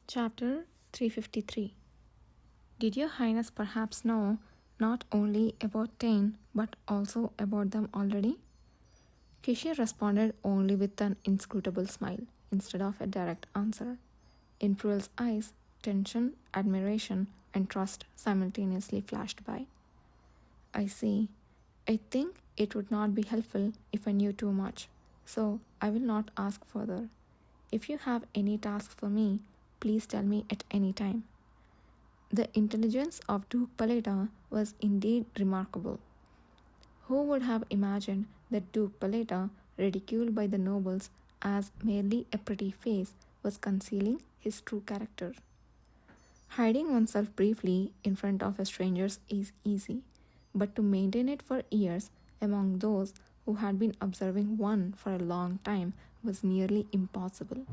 Chapter 353. Did your highness perhaps know not only about Tain but also about them already? Kishir responded only with an inscrutable smile instead of a direct answer. In Pruel's eyes, tension, admiration, and trust simultaneously flashed by. I see. I think it would not be helpful if I knew too much, so I will not ask further. If you have any tasks for me, please tell me at any time. The intelligence of Duke Paleta was indeed remarkable. Who would have imagined that Duke Paleta, ridiculed by the nobles as merely a pretty face, was concealing his true character? Hiding oneself briefly in front of a stranger is easy, but to maintain it for years among those who had been observing one for a long time was nearly impossible.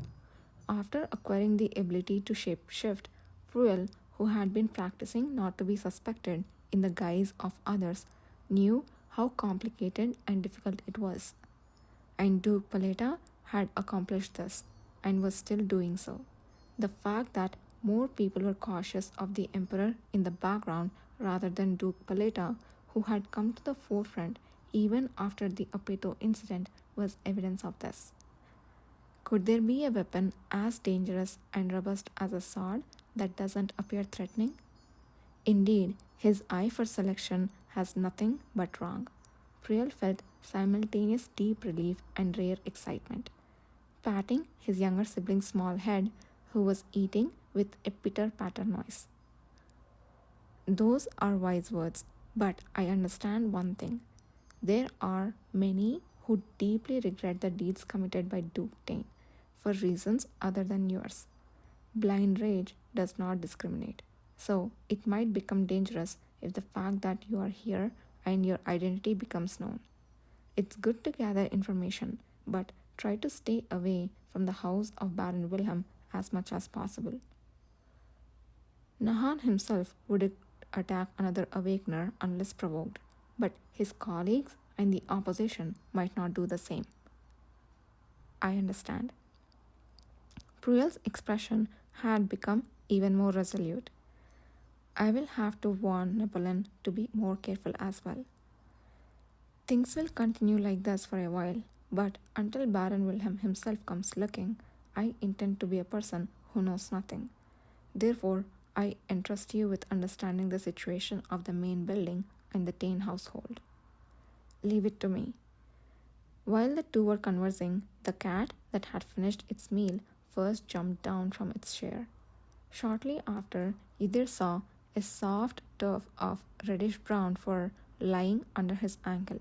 After acquiring the ability to shape-shift, Pruel, who had been practicing not to be suspected in the guise of others, knew how complicated and difficult it was. And Duke Paleta had accomplished this and was still doing so. The fact that more people were cautious of the Emperor in the background rather than Duke Paleta, who had come to the forefront even after the Apeto incident, was evidence of this. Could there be a weapon as dangerous and robust as a sword that doesn't appear threatening? Indeed, his eye for selection has nothing but wrong. Priel felt simultaneous deep relief and rare excitement. Patting his younger sibling's small head, who was eating with a pitter-patter noise. Those are wise words, but I understand one thing. There are many who deeply regret the deeds committed by Duke Tain for reasons other than yours. Blind rage does not discriminate, so it might become dangerous if the fact that you are here and your identity becomes known. It's good to gather information, but try to stay away from the house of Baron Wilhelm as much as possible. Nahan himself would attack another Awakener unless provoked, but his colleagues and the opposition might not do the same. I understand. Pruel's expression had become even more resolute. I will have to warn Napoleon to be more careful as well. Things will continue like this for a while, but until Baron Wilhelm himself comes looking, I intend to be a person who knows nothing. Therefore, I entrust you with understanding the situation of the main building and the Tain household. Leave it to me. While the two were conversing, the cat that had finished its meal first jumped down from its chair. Shortly after, either saw a soft tuft of reddish-brown fur lying under his ankle.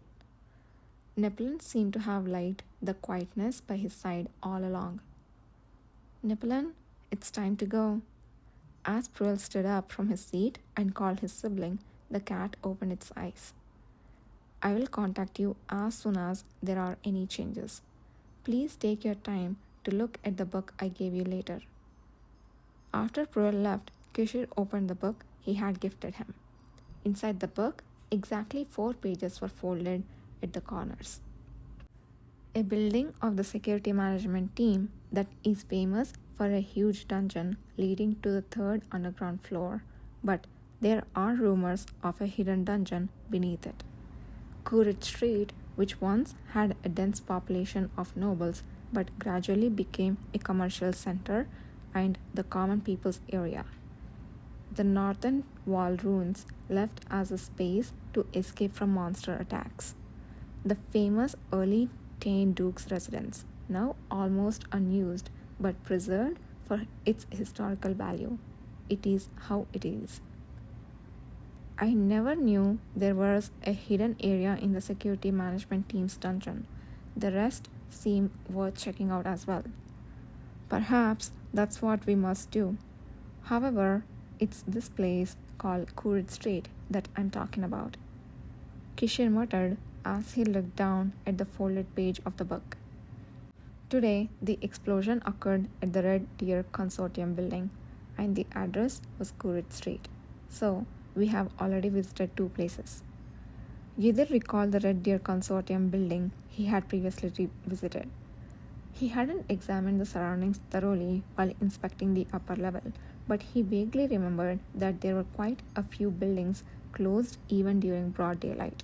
Napoleon seemed to have liked the quietness by his side all along. Napoleon, it's time to go. As Pruel stood up from his seat and called his sibling, the cat opened its eyes. I will contact you as soon as there are any changes. Please take your time to look at the book I gave you later. After Pruel left, Kishir opened the book he had gifted him. Inside the book, exactly 4 pages were folded at the corners. A building of the security management team that is famous for a huge dungeon leading to the 3rd underground floor, but there are rumors of a hidden dungeon beneath it. Courage Street, which once had a dense population of nobles but gradually became a commercial center and the common people's area. The northern wall ruins left as a space to escape from monster attacks. The famous early Tain Duke's residence, now almost unused but preserved for its historical value. It is how it is. I never knew there was a hidden area in the security management team's dungeon. The rest seem worth checking out as well. Perhaps that's what we must do. However, it's this place called Courage Street that I'm talking about. Kishir muttered as he looked down at the folded page of the book. Today, the explosion occurred at the Red Deer Consortium building, and the address was Courage Street. So, we have already visited 2 places. Yidhir recalled the Red Deer Consortium building he had previously visited. He hadn't examined the surroundings thoroughly while inspecting the upper level, but he vaguely remembered that there were quite a few buildings closed even during broad daylight.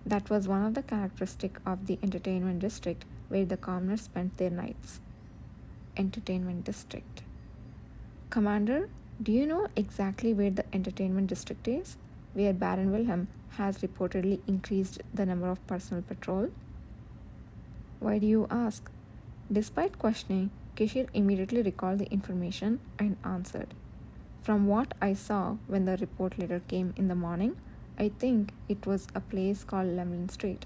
That was one of the characteristics of the entertainment district where the commoners spent their nights. Entertainment district. Commander, do you know exactly where the entertainment district is? Where Baron Wilhelm has reportedly increased the number of personal patrol? Why do you ask? Despite questioning, Kishir immediately recalled the information and answered. From what I saw when the report letter came in the morning, I think it was a place called Lemlin Street.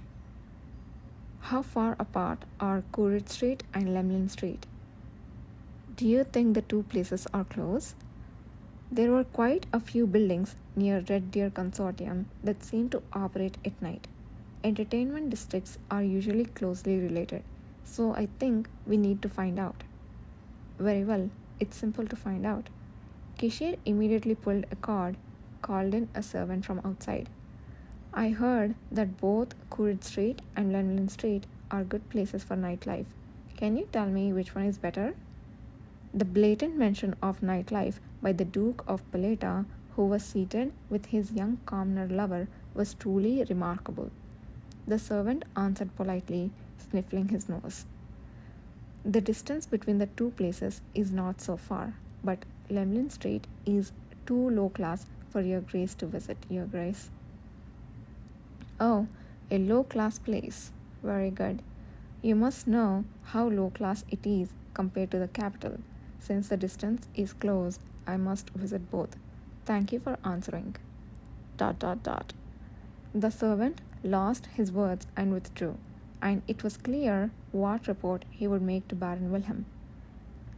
How far apart are Courage Street and Lemlin Street? Do you think the two places are close? There were quite a few buildings near Red Deer Consortium that seem to operate at night. Entertainment districts are usually closely related, so I think we need to find out. Very well, it's simple to find out. Kishir immediately pulled a cord, called in a servant from outside. I heard that both Courage Street and Lemlin Street are good places for nightlife. Can you tell me which one is better? The blatant mention of nightlife by the Duke of Paleta, who was seated with his young commoner lover, was truly remarkable. The servant answered politely, sniffling his nose. The distance between the two places is not so far, but Lemlin Street is too low class for your grace to visit, your grace. Oh, a low class place. Very good. You must know how low class it is compared to the capital. Since the distance is close, I must visit both. Thank you for answering. ... The servant lost his words and withdrew, and it was clear what report he would make to Baron Wilhelm.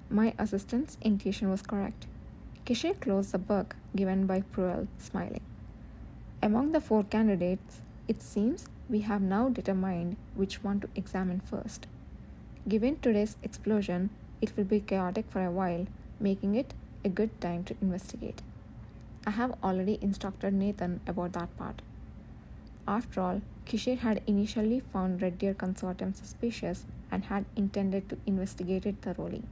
My assistant's intuition was correct. Kishir closed the book given by Pruel, smiling. Among the 4 candidates, it seems we have now determined which one to examine first. Given today's explosion, it will be chaotic for a while, making it a good time to investigate. I have already instructed Nathan about that part. After all, Kishir had initially found Red Deer Consortium suspicious and had intended to investigate it thoroughly.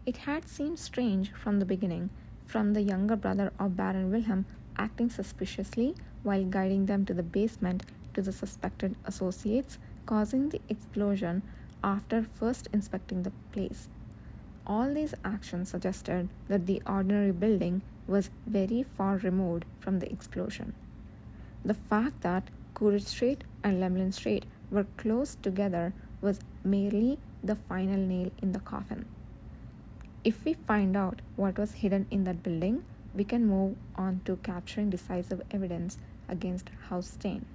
It had seemed strange from the beginning, from the younger brother of Baron Wilhelm acting suspiciously while guiding them to the basement to the suspected associates causing the explosion after first inspecting the place. All these actions suggested that the ordinary building was very far removed from the explosion. The fact that Courage Street and Lemlin Street were close together was merely the final nail in the coffin. If we find out what was hidden in that building, we can move on to capturing decisive evidence against House Stain.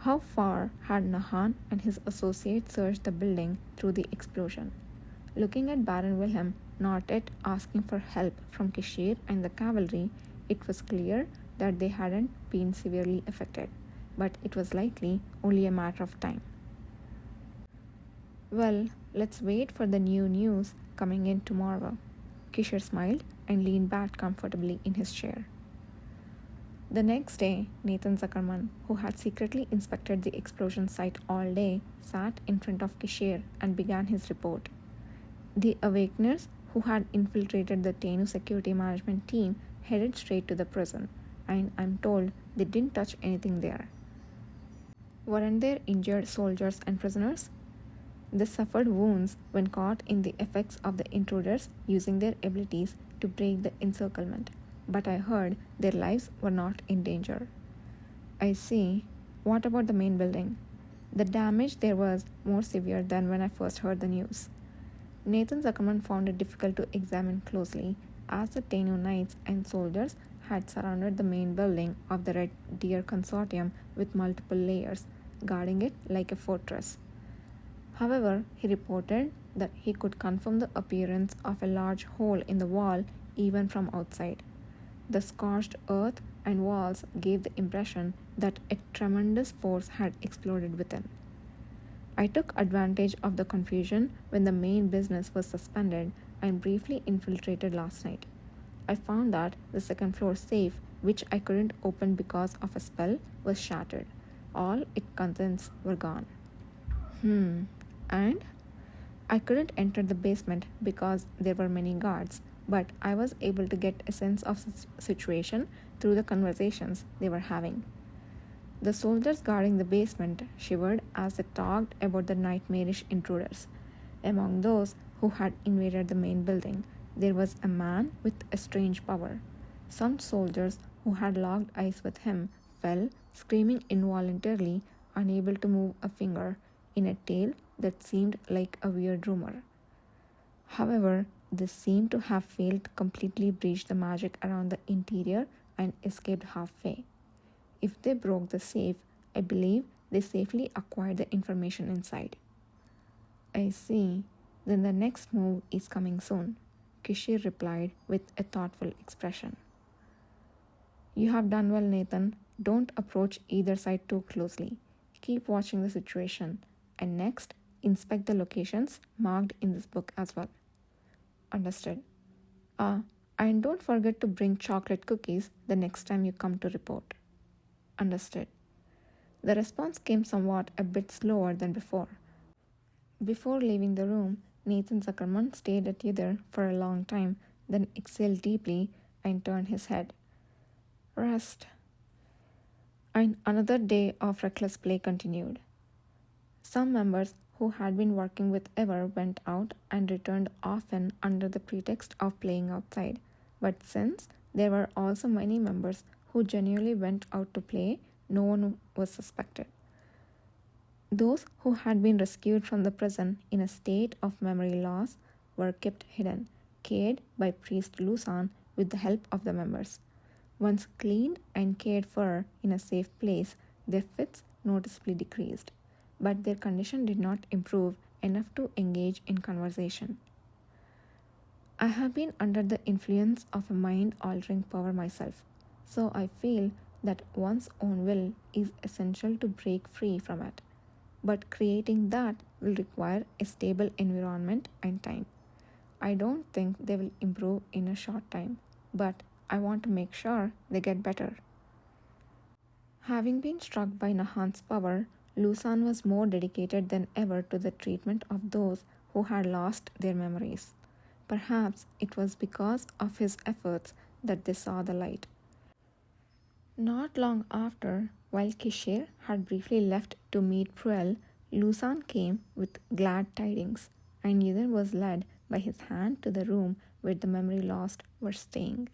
How far had Nahan and his associates searched the building through the explosion? Looking at Baron Wilhelm, not yet asking for help from Kishir and the cavalry, it was clear that they hadn't been severely affected, but it was likely only a matter of time. Well, let's wait for the new news coming in tomorrow. Kishir smiled and leaned back comfortably in his chair. The next day, Nathan Zuckerman, who had secretly inspected the explosion site all day, sat in front of Kishir and began his report. The Awakeners, who had infiltrated the Tennu security management team, headed straight to the prison, and I'm told they didn't touch anything there. Weren't there injured soldiers and prisoners? They suffered wounds when caught in the effects of the intruders using their abilities to break the encirclement, but I heard their lives were not in danger. I see. What about the main building? The damage there was more severe than when I first heard the news. Nathan Zuckerman found it difficult to examine closely, as the Tennu knights and soldiers had surrounded the main building of the Red Deer Consortium with multiple layers, guarding it like a fortress. However, he reported that he could confirm the appearance of a large hole in the wall even from outside. The scorched earth and walls gave the impression that a tremendous force had exploded within. I took advantage of the confusion when the main business was suspended and briefly infiltrated last night. I found that the second floor safe, which I couldn't open because of a spell, was shattered. All its contents were gone. And? I couldn't enter the basement because there were many guards, but I was able to get a sense of the situation through the conversations they were having. The soldiers guarding the basement shivered as they talked about the nightmarish intruders. Among those who had invaded the main building, there was a man with a strange power. Some soldiers who had locked eyes with him fell, screaming involuntarily, unable to move a finger, in a tale that seemed like a weird rumor. However, this seemed to have failed to completely breach the magic around the interior and escaped halfway. If they broke the safe, I believe they safely acquired the information inside. I see. Then the next move is coming soon, Kishir replied with a thoughtful expression. You have done well, Nathan. Don't approach either side too closely. Keep watching the situation, and next, inspect the locations marked in this book as well. Understood. Ah, and don't forget to bring chocolate cookies the next time you come to report. Understood. The response came somewhat a bit slower than before. Before leaving the room, Nathan Zuckerman stared at Yudhir for a long time, then exhaled deeply and turned his head. Rest. And another day of reckless play continued. Some members who had been working with Ever went out and returned often under the pretext of playing outside. But since there were also many members who genuinely went out to play, no one was suspected. Those who had been rescued from the prison in a state of memory loss were kept hidden, cared by Priest Lusan with the help of the members. Once cleaned and cared for in a safe place, their fits noticeably decreased, but their condition did not improve enough to engage in conversation. I have been under the influence of a mind-altering power myself, so I feel that one's own will is essential to break free from it. But creating that will require a stable environment and time. I don't think they will improve in a short time, but I want to make sure they get better. Having been struck by Nahan's power, Lusan was more dedicated than ever to the treatment of those who had lost their memories. Perhaps it was because of his efforts that they saw the light. Not long after, while Kishir had briefly left to meet Pruel, Lusan came with glad tidings, and Yudhir was led by his hand to the room where the memory lost were staying.